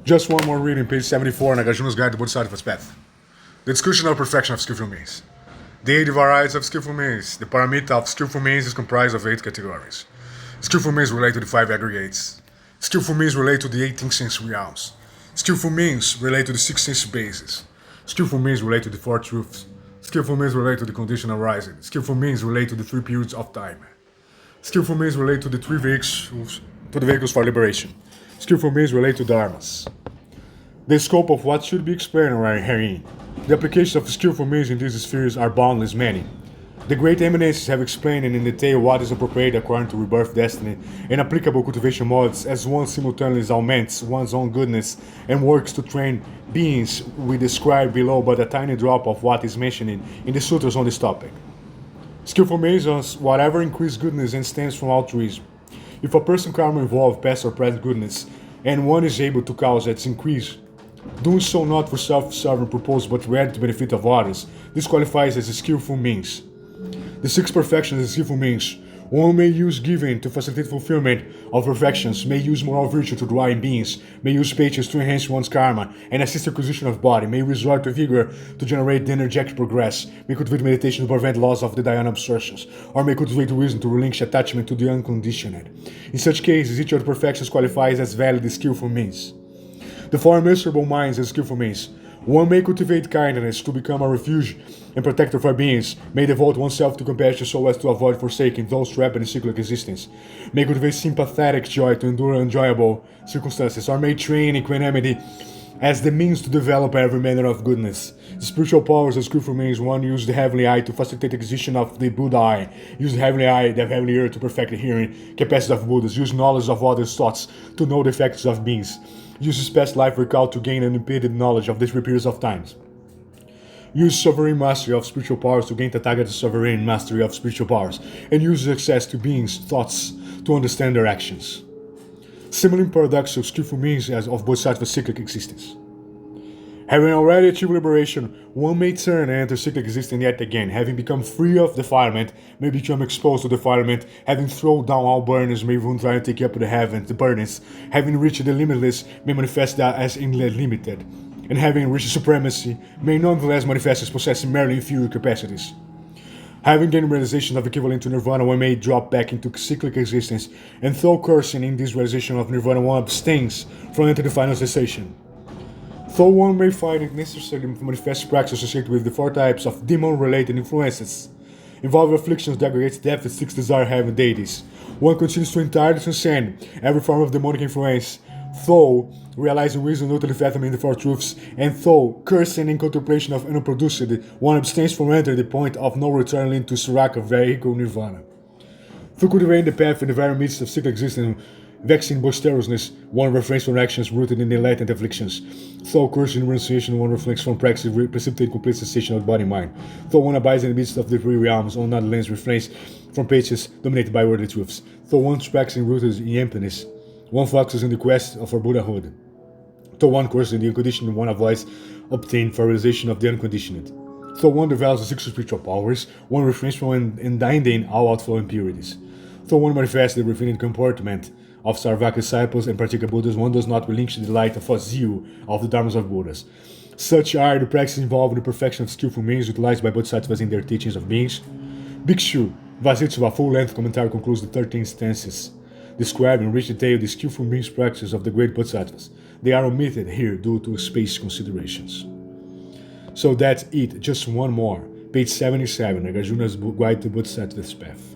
Just one more reading, page 74, Nagarjuna's Guide to Bodhisattva Path. The discussion of perfection of skillful means. The 8 varieties of skillful means. The paramita of skillful means is comprised of 8 categories. Skillful means relate to the 5 aggregates. Skillful means relate to the 18 sense realms. Skillful means relate to the 6 sense bases. Skillful means relate to the 4 truths. Skillful means relate to the condition arising. Skillful means relate to the 3 periods of time. Skillful means relate to the 3 vehicles for liberation. Skillful means relate to dharmas. The scope of what should be explained herein. The applications of skillful means in these spheres are boundless many. The great eminences have explained in detail what is appropriate according to rebirth destiny and applicable cultivation modes as one simultaneously augments one's own goodness and works to train beings. We describe below but a tiny drop of what is mentioned in the sutras on this topic. Skillful means is whatever increased goodness and stems from altruism. If a person karma involve past or present goodness, and one is able to cause its increase, doing so not for self-serving purpose but rather to benefit of others, this qualifies as a skillful means. The 6 perfections is skillful means. One may use giving to facilitate fulfillment of perfections, may use moral virtue to draw in beings, may use patience to enhance one's karma and assist the acquisition of body, may resort to vigor to generate the energetic progress, may cultivate meditation to prevent loss of the dhyana absorptions, or may cultivate wisdom to relinquish attachment to the unconditioned. In such cases, each of the perfections qualifies as valid skillful means. The 4 miserable minds as skillful means. One may cultivate kindness to become a refuge and protector for beings, may devote oneself to compassion so as to avoid forsaking those trapped in cyclic existence, may cultivate sympathetic joy to endure enjoyable circumstances, or may train equanimity as the means to develop every manner of goodness. The spiritual powers of skillful means. One use the heavenly eye to facilitate the acquisition of the Buddha eye, use the heavenly eye, the heavenly ear to perfect the hearing capacity of Buddhas, use knowledge of others' thoughts to know the effects of beings, uses past life recall to gain unimpeded knowledge of different periods of times. Use sovereign mastery of spiritual powers to gain Tathagata sovereign mastery of spiritual powers, and uses access to beings' thoughts to understand their actions. Similar paradoxical skillful means as of Bodhisattva cyclic existence. Having already achieved liberation, one may turn and enter cyclic existence yet again. Having become free of defilement, may become exposed to defilement. Having thrown down all burdens, may one try to take up the heavens, the burdens. Having reached the limitless, may manifest that as unlimited. And having reached supremacy, may nonetheless manifest as possessing merely inferior capacities. Having gained realization of equivalent to nirvana, one may drop back into cyclic existence, and though cursing in this realization of nirvana, one abstains from entering the final cessation. Though one may find it necessary to manifest practice associated with the 4 types of demon-related influences, involving afflictions that aggregates depth and 6 desire-having deities, one continues to entirely transcend every form of demonic influence, though realizing wisdom totally fathoming the 4 truths, and though cursing in contemplation of unproduced, one abstains from entering the point of no return linked to Suraka vehicle nirvana. Through cultivating the path in the very midst of cyclic existence, vexing boisterousness, one refrains from actions rooted in the latent afflictions. Though cursing renunciation, one reflects from practice precipitate complete cessation of body and mind. Though one abides in the midst of the 3 realms, on other lands refrains from patience dominated by worldly truths. Though one's practicing rooted in emptiness, one focuses in the quest for Buddhahood. Though one courses in the unconditioned, one avoids obtained for realization of the unconditioned. Though one develops the 6 spiritual powers, one refrains from ending all outflow impurities. Though one manifests the refined comportment of Sarvaka disciples and particular Buddhas, one does not relinquish the light of a zeal of the dharmas of Buddhas. Such are the practices involved in the perfection of skillful means utilized by Bodhisattvas in their teachings of beings. Bhikshu Vasitva full-length commentary concludes the 13 stances, describing in rich detail the skillful means practices of the great Bodhisattvas. They are omitted here due to space considerations. So that's it, just one more. Page 77, Nagarjuna's Guide to Bodhisattva Path.